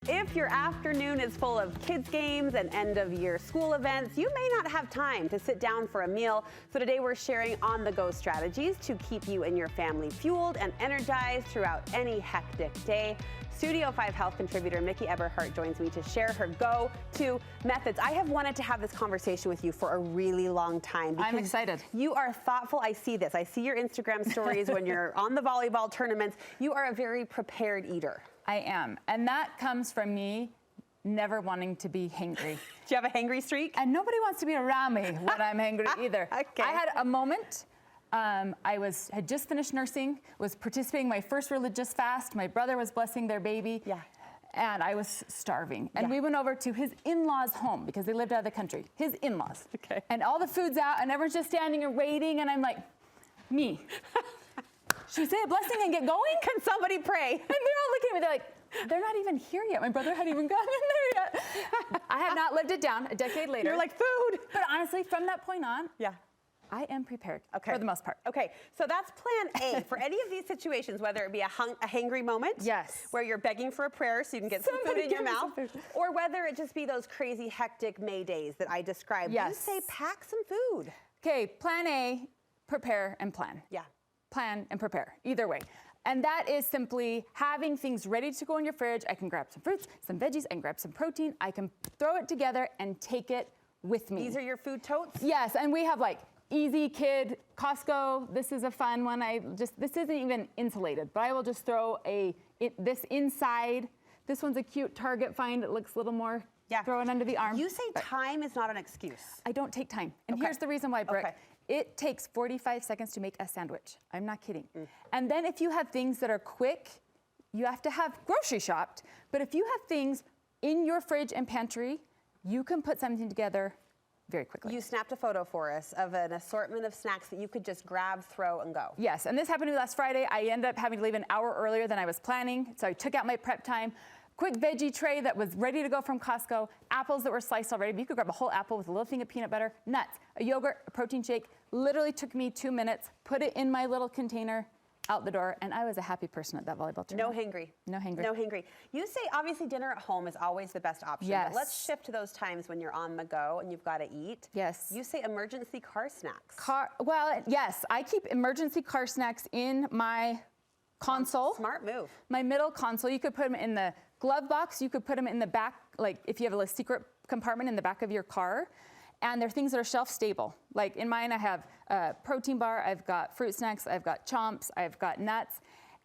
If your afternoon is full of kids' games and end-of-year school events, you may not have time to sit down for a meal. So today we're sharing on-the-go strategies to keep you and your family fueled and energized throughout any hectic day. Studio 5 Health Contributor Miki Eberhardt joins me to share her go-to methods. I have wanted to have this conversation with you for a really long time. I'm excited. You are thoughtful. I see this. I see your Instagram stories when you're on the volleyball tournaments. You are a very prepared eater. I am. And that comes from me never wanting to be hangry. Do you have a hangry streak? And nobody wants to be around me when I'm hangry either. Okay. I had a moment. Had just finished nursing, was participating in my first religious fast. My brother was blessing their baby. Yeah. And I was starving. And we went over to his in-laws' home because they lived out of the country. His in-laws. Okay. And all the food's out and everyone's just standing and waiting. And I'm like, me. Should we say a blessing and get going? Can somebody pray? And they're all looking at me, they're like, they're not even here yet. My brother hadn't even gotten in there yet. I have not lived it down a decade later. You're like, food. But honestly, from that point on, I am prepared for the most part. Okay, so that's plan A. For any of these situations, whether it be a hangry moment, where you're begging for a prayer so you can get some food in your mouth, or whether it just be those crazy hectic May days that I described, you say pack some food. Okay, plan A, prepare and plan. Yeah. Plan and prepare, either way. And that is simply having things ready to go in your fridge. I can grab some fruits, some veggies, I can grab some protein. I can throw it together and take it with me. These are your food totes? Yes, and we have like Easy Kid, Costco. This is a fun one. This isn't even insulated, but I will just throw this inside. This one's a cute Target find. It looks a little more, throw it under the arm. You say time is not an excuse. I don't take time. And here's the reason why, Brooke. It takes 45 seconds to make a sandwich. I'm not kidding. And then if you have things that are quick, you have to have grocery shopped. But if you have things in your fridge and pantry, you can put something together very quickly. You snapped a photo for us of an assortment of snacks that you could just grab, throw, and go. Yes, and this happened to me last Friday. I ended up having to leave an hour earlier than I was planning, so I took out my prep time. Quick veggie tray that was ready to go from Costco, apples that were sliced already, but you could grab a whole apple with a little thing of peanut butter, nuts, a yogurt, a protein shake. Literally took me 2 minutes, put it in my little container, out the door, and I was a happy person at that volleyball tournament. No hangry. No hangry. No hangry. You say obviously dinner at home is always the best option. Yes. But let's shift to those times when you're on the go and you've got to eat. Yes. You say emergency car snacks. Well, yes, I keep emergency car snacks in my console. Smart move. My middle console. You could put them in the glove box. You could put them in the back, like if you have a secret compartment in the back of your car. And they're things that are shelf stable. Like in mine, I have a protein bar, I've got fruit snacks, I've got chomps, I've got nuts.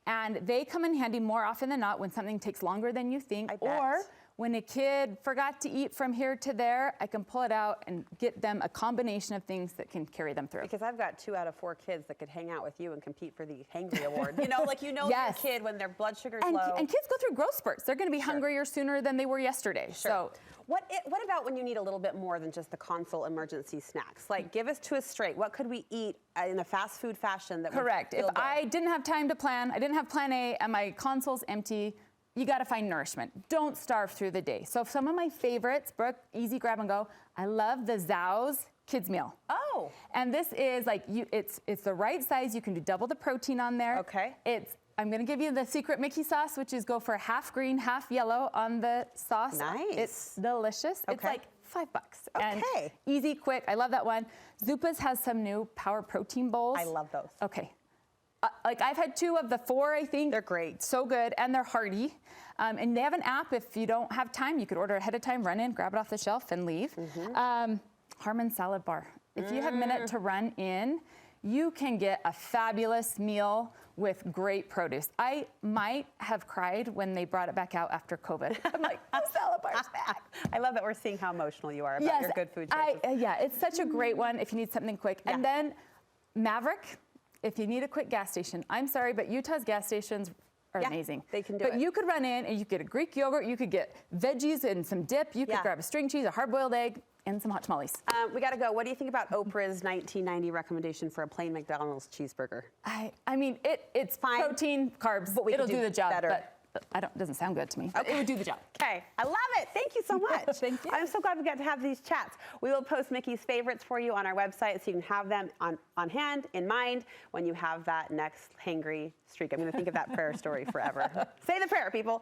And they come in handy more often than not when something takes longer than you think. Or when a kid forgot to eat from here to there, I can pull it out and get them a combination of things that can carry them through. Because I've got 2 out of 4 kids that could hang out with you and compete for the Hangry Award. You know, like your kid when their blood sugar's low. And kids go through growth spurts. They're gonna be hungrier sooner than they were yesterday. So. What about when you need a little bit more than just the console emergency snacks? Like, give us to us straight. What could we eat in a fast food fashion that Correct. would feel good? I didn't have time to plan, I didn't have plan A, and my console's empty, you gotta find nourishment. Don't starve through the day. So some of my favorites, Brooke, easy grab and go. I love the Zhao's kids meal. Oh. And this is like, it's the right size. You can do double the protein on there. Okay. I'm gonna give you the secret Mickey sauce, which is go for half green, half yellow on the sauce. Nice. It's delicious. It's like $5. Okay. And easy, quick. I love that one. Zupa's has some new power protein bowls. I love those. Okay. Like I've had 2 of the 4, I think. They're great. So good, and they're hearty. And they have an app. If you don't have time, you could order ahead of time, run in, grab it off the shelf, and leave. Harmon salad bar. If you have a minute to run in, you can get a fabulous meal with great produce. I might have cried when they brought it back out after COVID. I'm like, oh, salad bar's back. I love that we're seeing how emotional you are about your good food choices. It's such a great one if you need something quick. And then Maverick, if you need a quick gas station. I'm sorry, but Utah's gas stations are amazing. They can do it. But you could run in and you could get a Greek yogurt, you could get veggies and some dip, you could grab a string cheese, a hard-boiled egg, and some hot tamales. We got to go. What do you think about Oprah's 1990 recommendation for a plain McDonald's cheeseburger? I mean, it's fine. Protein, carbs, but it'll do the job. Better. But doesn't sound good to me. But it would do the job. Okay, I love it. Thank you so much. Thank you. I'm so glad we got to have these chats. We will post Miki's favorites for you on our website so you can have them on hand, in mind, when you have that next hangry streak. I'm going to think of that prayer story forever. Say the prayer, people.